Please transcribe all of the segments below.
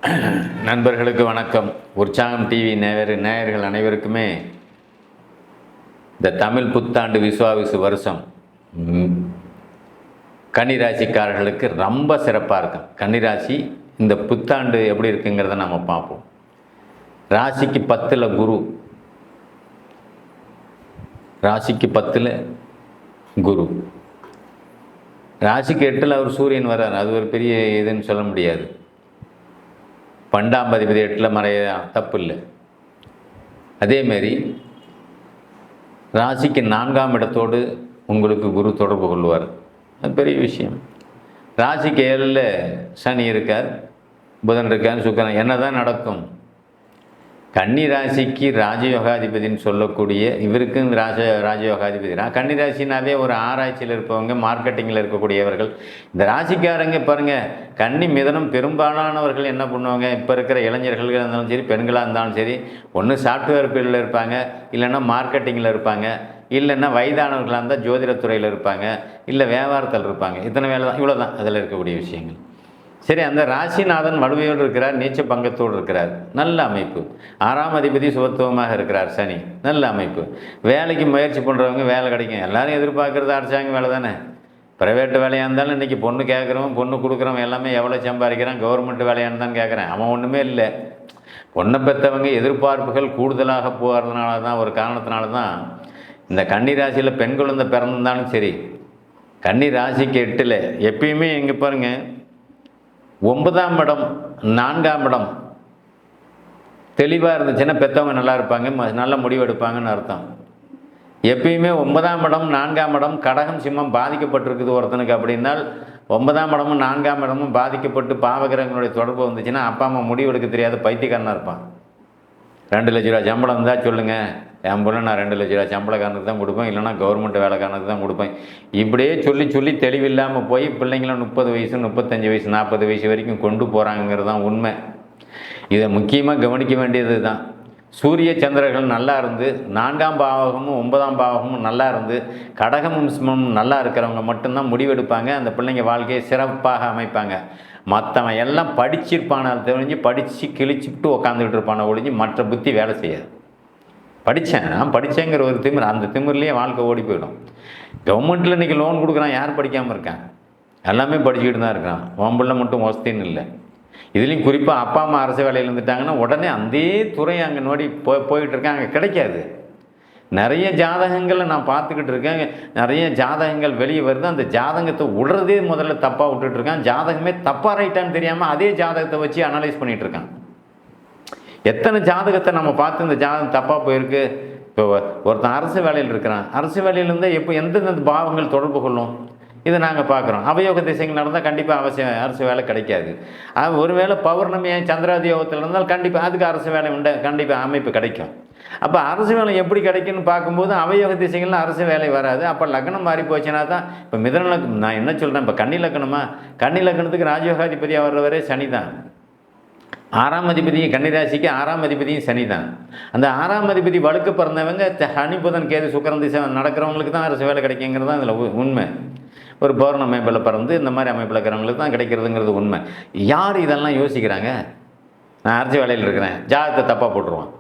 நண்பர்களுக்கு வணக்கம். உற்சாகம் டிவி நேயர்கள் அனைவருக்குமே இந்த தமிழ் புத்தாண்டு விசுவாவிசு வருஷம் கன்னிராசிக்காரர்களுக்கு ரொம்ப சிறப்பாக இருக்கும். கன்னிராசி இந்த புத்தாண்டு எப்படி இருக்குங்கிறத நம்ம பார்ப்போம். ராசிக்கு 10ல் குரு, ராசிக்கு 10ல் குரு, ராசிக்கு 8ல் அவர் சூரியன் வர்றார். அது ஒரு பெரிய இதுன்னு சொல்ல முடியாது. 12ஆம் அதிபதி 8ல் மறைய தப்பு இல்லை. அதேமாரி ராசிக்கு 4ஆம் இடத்தோடு உங்களுக்கு குரு தொடர்பு கொள்வார். அது பெரிய விஷயம். ராசிக்கு 7ல் சனி இருக்கார், புதன் இருக்கார், சுக்கிரன். என்ன தான் நடக்கும்? கன்னி ராசிக்கு ராஜயோகாதிபதினு சொல்லக்கூடிய இவருக்கும் ராஜயோகாதிபதி. கன்னி ராசினாவே ஒரு ஆராய்ச்சியில் இருப்பவங்க, மார்க்கெட்டிங்கில் இருக்கக்கூடியவர்கள். இந்த ராசிக்காரங்க பாருங்கள், கன்னி மிதனம் பெரும்பாலானவர்கள் என்ன பண்ணுவாங்க? இப்போ இருக்கிற இளைஞர்களாக இருந்தாலும் சரி, பெண்களாக இருந்தாலும் சரி, ஒன்று சாஃப்ட்வேர் ஃபீல்டில் இருப்பாங்க, இல்லைன்னா மார்க்கெட்டிங்கில் இருப்பாங்க, இல்லைன்னா வயதானவர்களாக இருந்தால் ஜோதிடத்துறையில் இருப்பாங்க, இல்லை வியாபாரத்தில் இருப்பாங்க. இத்தனை வேலை தான், இவ்வளோ தான் அதில் இருக்கக்கூடிய விஷயங்கள். சரி, அந்த ராசிநாதன் வலுவையோடு இருக்கிறார், நீச்ச பங்கத்தோடு இருக்கிறார், நல்ல அமைப்பு. 6ஆம் அதிபதி சுபத்துவமாக இருக்கிறார் சனி, நல்ல அமைப்பு. வேலைக்கு முயற்சி பண்ணுறவங்க வேலை கிடைக்கும். எல்லோரும் எதிர்பார்க்குறது அரசாங்க வேலை தானே. ப்ரைவேட்டு வேலையாக இருந்தாலும் இன்றைக்கி பொண்ணு கேட்குறவன், பொண்ணு கொடுக்குறவன் எல்லாமே எவ்வளோ சம்பாதிக்கிறான், கவர்மெண்ட் வேலையானு தான் கேட்குறேன். அவன் ஒன்றுமே இல்லை. பொண்ணை பெற்றவங்க எதிர்பார்ப்புகள் கூடுதலாக போகிறதுனால தான், ஒரு காரணத்தினால தான் இந்த கன்னி ராசியில் பெண் குழந்தை பிறந்திருந்தாலும் சரி, கன்னி ராசிக்கு 8ல் எப்பயுமே எங்கே பாருங்கள், 9ஆம் இடம் 4ஆம் இடம் தெளிவாக இருந்துச்சுன்னா பெற்றவங்க நல்லா இருப்பாங்க, நல்ல முடிவு எடுப்பாங்கன்னு அர்த்தம். எப்பயுமே 9ஆம் இடம் 4ஆம் இடம் கடகம் சிம்மம் பாதிக்கப்பட்டிருக்குது ஒருத்தனுக்கு அப்படின்னால், 9ஆம் இடமும் 4ஆம் இடமும் பாதிக்கப்பட்டு பாவகிரகங்களுடைய தொடர்பு வந்துச்சுன்னா அப்பா அம்மா முடிவு எடுக்க தெரியாத பைத்தியக்காரனாக இருப்பான். 2 லட்ச ரூபா சம்பளம் இருந்தால் சொல்லுங்கள், என் போல நான் 2 லட்ச ரூபா சம்பளக்காரனுக்கு தான் கொடுப்பேன், இல்லைனா கவர்மெண்ட் வேலைக்காரனுக்கு தான் கொடுப்பேன். இப்படியே சொல்லி தெளிவில்லாமல் போய் பிள்ளைங்களும் 30 வயசு 35 வயசு 40 வயசு வரைக்கும் கொண்டு போகிறாங்கிறது தான் உண்மை. இதை முக்கியமாக கவனிக்க வேண்டியது தான். சூரிய சந்திரர்கள் நல்லா இருந்து 4ஆம் பாவகமும் 9ஆம் பாவகமும் நல்லா இருந்து கடகமும் சிம்மமும் நல்லா இருக்கிறவங்க மட்டும்தான் முடிவெடுப்பாங்க. அந்த பிள்ளைங்க வாழ்க்கையை சிறப்பாக அமைப்பாங்க. மற்றவன் எல்லாம் படிச்சிருப்பான தெரிஞ்சு படித்து கிழிச்சுட்டு உக்காந்துக்கிட்டு இருப்பான ஒழிஞ்சு மற்ற புத்தி வேலை செய்யாது. நான் படித்தேங்கிற ஒரு திமிர், அந்த திமிர்லேயே வாழ்க்கை ஓடி போயிடும். கவர்மெண்ட்டில் இன்றைக்கி லோன் கொடுக்குறான், யார் படிக்காமல் இருக்கான்? எல்லாமே படிச்சுக்கிட்டு தான் இருக்கிறான். உன் மட்டும் வசதின்னு இல்லை. இதுலேயும் குறிப்பாக அப்பா அம்மா அரசு வேலையில் இருந்துட்டாங்கன்னா உடனே அந்த துறை அங்கே நோடி போயிட்டுருக்கேன், அங்கே கிடைக்காது. நிறைய ஜாதகங்களை நான் பார்த்துக்கிட்டு இருக்கேன், நிறைய ஜாதகங்கள் வெளியே வருது. அந்த ஜாதகத்தை விடுறதே முதல்ல தப்பாக விட்டுட்ருக்கான். ஜாதகமே தப்பாக ரைட்டான்னு தெரியாமல் அதே ஜாதகத்தை வச்சு அனலைஸ் பண்ணிகிட்ருக்கான். எத்தனை ஜாதகத்தை நம்ம பார்த்து இந்த ஜாதகம் தப்பாக போயிருக்கு. இப்போ ஒருத்தன் அரசு வேலையில் இருக்கிறான், அரசு வேலையிலேருந்து எப்போ எந்தெந்த பாவங்கள் தொடர்பு கொள்ளும் இதை நாங்கள் பார்க்குறோம். அவயோக திசைகள் நடந்தால் கண்டிப்பாக அவசியம் அரசு வேலை கிடைக்காது. ஒருவேளை பௌர்ணமி சந்திராதி யோகத்தில் இருந்தால் கண்டிப்பாக அதுக்கு அரசு வேலை உண்டு, கண்டிப்பாக அமைப்பு கிடைக்கும். அப்போ அரசு வேலை எப்படி கிடைக்குன்னு பார்க்கும்போது அவயோக திசைகள்லாம் அரசு வேலை வராது. அப்போ லக்னம் மாறி போச்சுன்னா தான். இப்போ மிதன லக்னம், நான் என்ன சொல்கிறேன், இப்போ கன்னி லக்னமா, கன்னி லக்னத்துக்கு ராஜயோகாதிபதியாக வர்றவரே சனி தான். 6ஆம் அதிபதியும் கன்னிராசிக்கு 6ஆம் அதிபதியும் சனி தான். அந்த 6ஆம் அதிபதி வழுக்க பிறந்தவங்க சனி புதன் கேது சுக்கிரன் திசை நடக்கிறவங்களுக்கு தான் அரசு வேலை கிடைக்குங்கிறது தான் அதில் உண்மை. ஒரு பௌர்ணமி அமைப்பில் பிறந்து இந்த மாதிரி அமைப்பில் இருக்கிறவங்களுக்கு தான் கிடைக்கிறதுங்கிறது உண்மை. யார் இதெல்லாம் யோசிக்கிறாங்க? நான் அரசு வேலையில் இருக்கிறேன், ஜாதகத்தை தப்பாக போட்டுருவான்.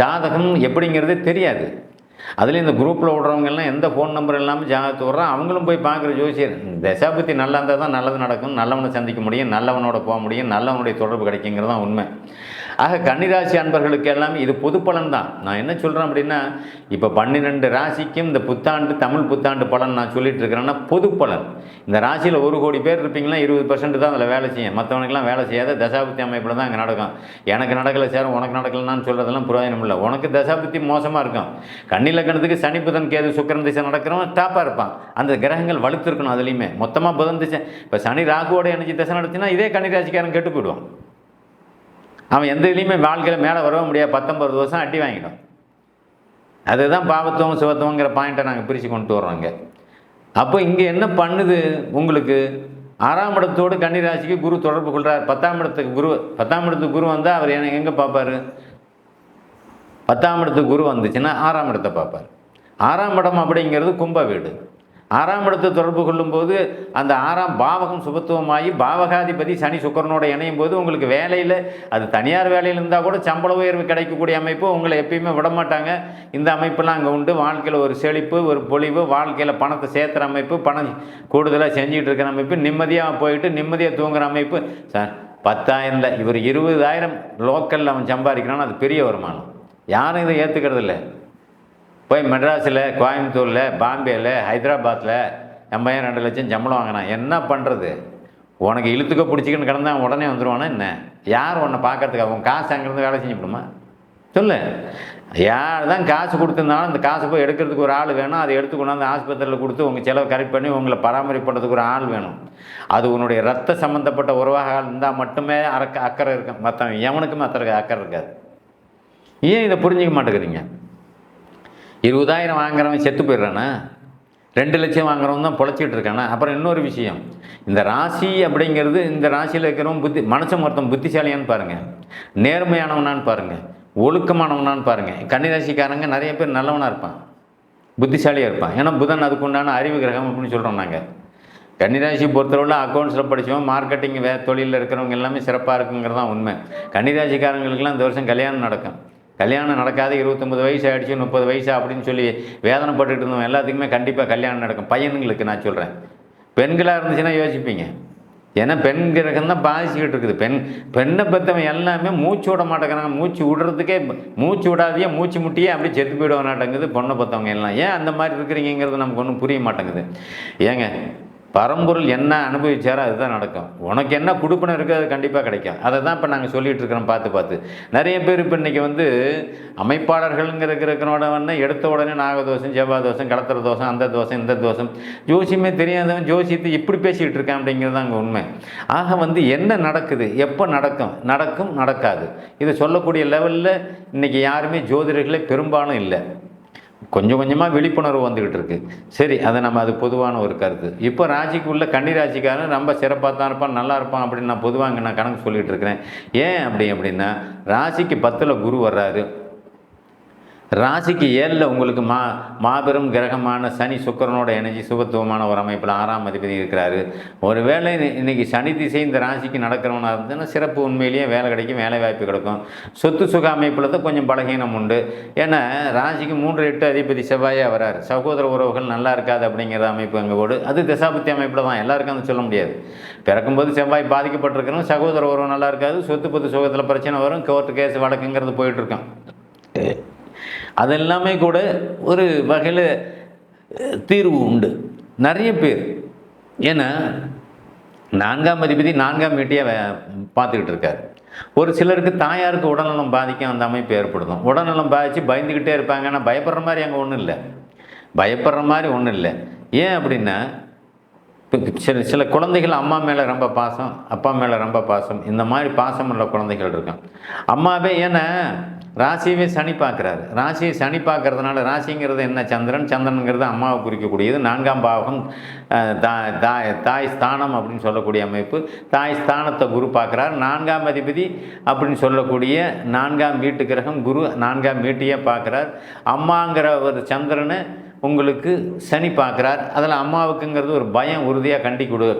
ஜாதகம் எப்படிங்கிறதே தெரியாது. அதுலேயும் இந்த குரூப்பில் விடுறவங்கெல்லாம் எந்த ஃபோன் நம்பர் இல்லாமல் ஜாதகத்தை விட்றான். அவங்களும் போய் பார்க்குற ஜோசியர், தசாபத்தி நல்லா இருந்தால் தான் நல்லது நடக்கும், நல்லவனை சந்திக்க முடியும், நல்லவனோட போக முடியும், நல்லவனுடைய தொடர்பு கிடைக்குங்கிறது தான் உண்மை. ஆக கன்னிராசி அன்பர்களுக்கு எல்லாமே இது பொது பலன் தான். நான் என்ன சொல்கிறேன் அப்படின்னா, இப்போ 12 ராசிக்கும் இந்த புத்தாண்டு தமிழ் புத்தாண்டு பலன் நான் சொல்லிட்டு இருக்கிறேன்னா பொது பலன். இந்த ராசியில் 1 கோடி பேர் இருப்பீங்களா, 20% தான் அதில் வேலை செய்யும். மற்றவனுக்கெல்லாம் வேலை செய்யாத தசாபுத்தி அமைப்பில் தான் அங்கே நடக்கும். எனக்கு நடக்கலை சார், உனக்கு நடக்கலைன்னு சொல்கிறதெல்லாம் பிரயோஜனம் இல்லை. உனக்கு தசாபுத்தி மோசமாக இருக்கும். கன்னி லக்னத்துக்கு சனி புதன் கேது சுக்கிரன் திசை நடக்கிறவன் டாப்பாக இருப்பான். அந்த கிரகங்கள் வலுத்திருக்கணும். அதுலேயுமே மொத்தமாக புதன் திசை, இப்போ சனி ராகுவோட இணைச்சி திசை நடத்தினா இதே கன்னிராசிக்காரன் கெட்டு போயிடுவான். அவன் எந்த இதுலேயுமே வாழ்க்கையில் மேலே வரவும் முடியாது. 19 வருஷம் அட்டி வாங்கிடும். அதுதான் பாவத்துவம் சிவத்துவங்கிற பாயிண்ட்டை நாங்கள் பிரித்து கொண்டு வர்றோங்க. அப்போ இங்கே என்ன பண்ணுது உங்களுக்கு, 6ஆம் இடத்தோடு கன்னிராசிக்கு குரு தொடர்பு கொள்கிறார். 10ஆம் இடத்துக்கு குரு வந்தால் அவர் எங்கே பார்ப்பார்? 10ஆம் இடத்துக்கு குரு வந்துச்சுன்னா 6ஆம் இடத்தை பார்ப்பார். 6ஆம் இடம் அப்படிங்கிறது கும்ப வீடு. 6ஆம் இடத்தை தொடர்பு கொள்ளும்போது அந்த 6ஆம் பாவகம் சுபத்துவமாகி பாவகாதிபதி சனி சுக்கிரனோட இணையும் போது உங்களுக்கு வேலையில், அது தனியார் வேலையில் இருந்தால் கூட சம்பள உயர்வு கிடைக்கக்கூடிய அமைப்பு உங்களை எப்பயுமே விட மாட்டாங்க. இந்த அமைப்பெல்லாம் அங்கே உண்டு. வாழ்க்கையில் ஒரு செழிப்பு, ஒரு பொலிவு, வாழ்க்கையில் பணத்தை சேர்த்துற அமைப்பு, பணம் கூடுதலாக செஞ்சுக்கிட்டு இருக்கிற அமைப்பு, நிம்மதியாக போயிட்டு நிம்மதியாக தூங்குற அமைப்பு. சார் 10,000 இவர் 20,000 லோக்கலில் அவன் சம்பாதிக்கிறான்னு அது பெரிய வருமானம். யாரும் இதை ஏற்றுக்கிறது இல்லை. போய் மெட்ராஸில், கோயம்புத்தூரில், பாம்பேயில், ஹைதராபாத்தில் நம்ம 2 லட்சம் சம்பளம் வாங்கினான். என்ன பண்ணுறது? உனக்கு இழுத்துக்க பிடிச்சிக்கின்னு கிடந்தா உடனே வந்துடுவானா என்ன? யார் உன்னை பார்க்கறதுக்கு? அவன் காசு அங்கேருந்து வேலை செஞ்சுவிடுமா? சொல்லு. யார் தான் காசு கொடுத்துருந்தாலும் அந்த காசை போய் எடுக்கிறதுக்கு ஒரு ஆள் வேணும். அதை எடுத்து கொண்டாந்து ஆஸ்பத்திரியில் கொடுத்து உங்கள் செலவு கரெக்ட் பண்ணி உங்களை பராமரிப்படுறதுக்கு ஒரு ஆள் வேணும். அது உன்னுடைய ரத்த சம்மந்தப்பட்ட உறவாக இருந்தால் மட்டுமே அக்கறை இருக்கும். மற்றவன் எவனுக்குமே அக்கறை இருக்காது. ஏன் இதை புரிஞ்சிக்க மாட்டேங்கிறீங்க? 20,000 வாங்குறவன் செத்து போயிடுறானா? 2 லட்சம் வாங்குறவன் தான் பொழைச்சிட்டு இருக்கானா? அப்புறம் இன்னொரு விஷயம், இந்த ராசி அப்படிங்கிறது, இந்த ராசியில் இருக்கிறவன் மனுஷன் ஒருத்தன் புத்திசாலியான்னு பாருங்கள், நேர்மையானவனான்னு பாருங்கள், ஒழுக்கமானவனான்னு பாருங்கள். கன்னிராசிக்காரங்க நிறைய பேர் நல்லவனாக இருப்பான், புத்திசாலியாக இருப்பான். ஏன்னா புதன் அதுக்குண்டான அறிவு கிரகம் அப்படின்னு சொல்கிறோம் நாங்கள். கன்னிராசி பொறுத்தளவில் அக்கௌண்ட்ஸில் படித்தவன், மார்க்கெட்டிங் தொழிலில் இருக்கிறவங்க எல்லாமே சிறப்பாக இருக்குங்கிறது தான் உண்மை. கன்னிராசிக்காரங்களுக்கெல்லாம் இந்த வருஷம் கல்யாணம் நடக்கும். கல்யாணம் நடக்காது, 29 வயசு ஆகிடுச்சு, 30 வயசு அப்படின்னு சொல்லி வேதனைப்பட்டுட்டு இருந்தோம் எல்லாத்துக்குமே கண்டிப்பாக கல்யாணம் நடக்கும். பையனுங்களுக்கு நான் சொல்கிறேன். பெண்களாக இருந்துச்சுன்னா யோசிப்பீங்க. ஏன்னா பெண் கிரகம் தான் பாதிச்சுக்கிட்டு இருக்குது. பெண்ணை பெற்றவன் எல்லாமே மூச்சு விட மாட்டேங்கிறாங்க. மூச்சு விடுறதுக்கே, மூச்சு விடாதையே மூச்சு முட்டியே அப்படி செத்து போயிடுவானாட்டங்குது பொண்ணை பெற்றவங்க எல்லாம். ஏன் அந்த மாதிரி இருக்கிறீங்கிறது நமக்கு ஒன்றும் புரிய மாட்டேங்குது. ஏங்க, பரம்பொருள் என்ன அனுபவிச்சாரோ அதுதான் நடக்கும். உனக்கு என்ன கொடுப்பனை இருக்குது அது கண்டிப்பாக கிடைக்கும். அதை தான் இப்போ நாங்கள் சொல்லிகிட்டு இருக்கிறோம். பார்த்து நிறைய பேர் இப்போ இன்றைக்கி அமைப்பாளர்கள்ங்கிறவன எடுத்த உடனே நாகதோஷம், செவ்வாய் தோஷம், கடத்திர தோஷம், அந்த தோஷம், இந்த தோஷம், ஜோசியமே தெரியாதவன் ஜோசியத்தை இப்படி பேசிக்கிட்டு இருக்கான் அப்படிங்கிறது அங்கே உண்மை. ஆக என்ன நடக்குது, எப்போ நடக்கும் நடக்காது, இதை சொல்லக்கூடிய லெவலில் இன்றைக்கி யாருமே ஜோதிடர்களே பெரும்பாலும் இல்லை. கொஞ்சம் கொஞ்சமாக விழிப்புணர்வு வந்துக்கிட்டு இருக்குது. சரி, அது பொதுவான ஒரு கருத்து. இப்போ ராசிக்கு உள்ள கன்னி ராசிக்காரன் ரொம்ப சிறப்பாக தான் இருப்பான், நல்லா இருப்பான் அப்படின்னு நான் பொதுவாக நான் கணக்கு சொல்லிகிட்டு இருக்கிறேன். ஏன் அப்படின்னா ராசிக்கு 10ல் குரு வர்றாரு. ராசிக்கு 7ல் உங்களுக்கு மாபெரும் கிரகமான சனி சுக்கிரனோட எனர்ஜி சுபத்துவமான ஒரு அமைப்பில் 6ஆம் அதிபதி இருக்கிறாரு. ஒரு வேளை இன்றைக்கி சனி திசை இந்த ராசிக்கு நடக்கிறவனாக இருந்ததுன்னா சிறப்பு, உண்மையிலேயே வேலை கிடைக்கும், வேலை வாய்ப்பு கிடைக்கும். சொத்து சுக அமைப்பில் தான் கொஞ்சம் பலகீனம் உண்டு. ஏன்னா ராசிக்கு 3-8 அதிபதி செவ்வாயாக வராரு. சகோதர உறவுகள் நல்லா இருக்காது அப்படிங்கிற அமைப்பு அங்கே ஓடு. அது தசாபத்தி அமைப்பில் தான், எல்லாருக்கும் அது சொல்ல முடியாது. பிறக்கும்போது செவ்வாய் பாதிக்கப்பட்டிருக்கிறோம், சகோதர உறவு நல்லா இருக்காது, சொத்து பத்து சுகத்தில் பிரச்சனை வரும், கோர்ட்டு கேஸ் வழக்குங்கிறது போயிட்டுருக்கோம். அதெல்லாமே கூட ஒரு வகையில் தீர்வு உண்டு நிறைய பேர். ஏன்னா 4ஆம் அதிபதி 4ஆம் வீட்டையாக பார்த்துக்கிட்டு இருக்கார். ஒரு சிலருக்கு தாயாருக்கு உடல்நலம் பாதிக்கும், அந்த அமைப்பு ஏற்படுத்தும். உடல்நலம் பாதித்து பயந்துக்கிட்டே இருப்பாங்க. ஆனால் பயப்படுற மாதிரி அங்கே ஒன்றும் இல்லை. ஏன் அப்படின்னா சில குழந்தைகள் அம்மா மேலே ரொம்ப பாசம், அப்பா மேலே ரொம்ப பாசம், இந்த மாதிரி பாசம் உள்ள குழந்தைகள் இருக்கும். அம்மாவே ஏன்னா ராசியவே சனி பார்க்குறாரு. ராசியை சனி பார்க்கறதுனால, ராசிங்கிறது என்ன, சந்திரனுங்கிறது அம்மாவை குறிக்கக்கூடியது. 4ஆம் பாவகம் தாய் ஸ்தானம் அப்படின்னு சொல்லக்கூடிய அமைப்பு. தாய் ஸ்தானத்தை குரு பார்க்குறாரு. 4ஆம் அதிபதி அப்படின்னு சொல்லக்கூடிய 4ஆம் வீட்டு கிரகம் குரு 4ஆம் வீட்டையே பார்க்குறார். அம்மாங்கிற ஒரு சந்திரனை உங்களுக்கு சனி பார்க்குறார். அதில் அம்மாவுக்குங்கிறது ஒரு பயம் உறுதியாக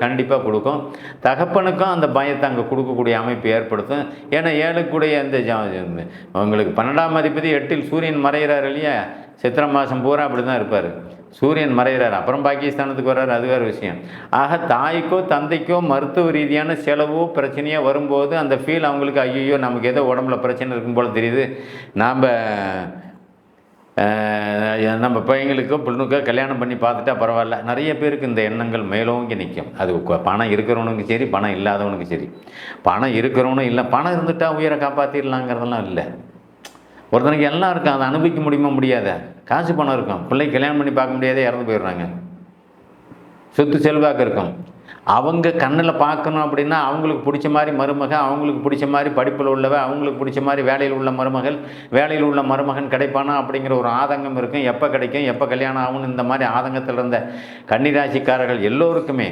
கண்டிப்பாக கொடுக்கும். தகப்பனுக்கும் அந்த பயத்தை அங்கே கொடுக்கக்கூடிய அமைப்பு ஏற்படுத்தும். ஏன்னா 7க்குடைய அந்த உங்களுக்கு 12ஆம் அதிபதி 8ல் சூரியன் மறைகிறார் இல்லையா, சித்திரை மாதம் பூரா அப்படி தான் இருப்பார். சூரியன் மறைகிறார், அப்புறம் பாகிஸ்தானத்துக்கு வர்றாரு, அது வேறு விஷயம். ஆக தாய்க்கோ தந்தைக்கோ மருத்துவ ரீதியான செலவோ பிரச்சனையோ வரும்போது அந்த ஃபீல் அவங்களுக்கு, ஐயோ நமக்கு ஏதோ உடம்புல பிரச்சனை இருக்கும் போல் தெரியுது, நம்ம பையங்களுக்கோ பொண்ணுக்கோ கல்யாணம் பண்ணி பார்த்துட்டா பரவாயில்ல. நிறைய பேருக்கு இந்த எண்ணங்கள் மேலோங்கி நிற்கும். அது பணம் இருக்கிறவனுக்கு சரி, பணம் இல்லாதவனுக்கு சரி. பணம் இருக்கிறவனும் இல்லை, பணம் இருந்துட்டால் உயிரை காப்பாற்றிடலாங்கிறதெல்லாம் இல்லை. ஒருத்தனுக்கு எல்லாம் இருக்கும், அதை அனுபவிக்க முடியாத. காசு பணம் இருக்கும், பிள்ளை கல்யாணம் பண்ணி பார்க்க முடியாதே இறந்து போயிடுறாங்க. சொத்து செல்வாக்கு இருக்கும், அவங்க கண்ணில் பார்க்கணும் அப்படின்னா அவங்களுக்கு பிடிச்ச மாதிரி மருமகன், அவங்களுக்கு பிடிச்ச மாதிரி படிப்பில் உள்ளவ, அவங்களுக்கு பிடிச்ச மாதிரி வேலையில் உள்ள மருமகன் கிடைப்பானா அப்படிங்கிற ஒரு ஆதங்கம் இருக்கும். எப்போ கிடைக்கும், எப்போ கல்யாணம் ஆகும்னு இந்த மாதிரி ஆதங்கத்தில் இருந்த கன்னிராசிக்காரர்கள் எல்லோருக்குமே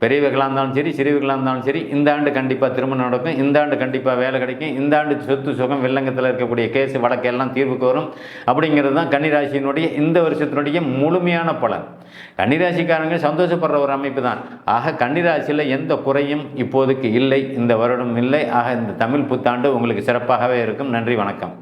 பெரியவர்களாக இருந்தாலும் சரி, சிறியவர்களாக இருந்தாலும் சரி, இந்த ஆண்டு கண்டிப்பாக திருமணம் நடக்கும், இந்த ஆண்டு கண்டிப்பாக வேலை கிடைக்கும், இந்த ஆண்டு சொத்து சுகம் வில்லங்கத்தில் இருக்கக்கூடிய கேஸ் வழக்கெல்லாம் தீர்வுக்கு வரும். அப்படிங்கிறது தான் கன்னிராசியினுடைய இந்த வருஷத்தினுடைய முழுமையான பலன். கன்னிராசிக்காரங்க சந்தோஷப்படுற ஒரு அமைப்பு தான். ஆக கன்னிராசியில் எந்த குறையும் இப்போதைக்கு இல்லை, இந்த வருடம் இல்லை. ஆக இந்த தமிழ் புத்தாண்டு உங்களுக்கு சிறப்பாகவே இருக்கும். நன்றி, வணக்கம்.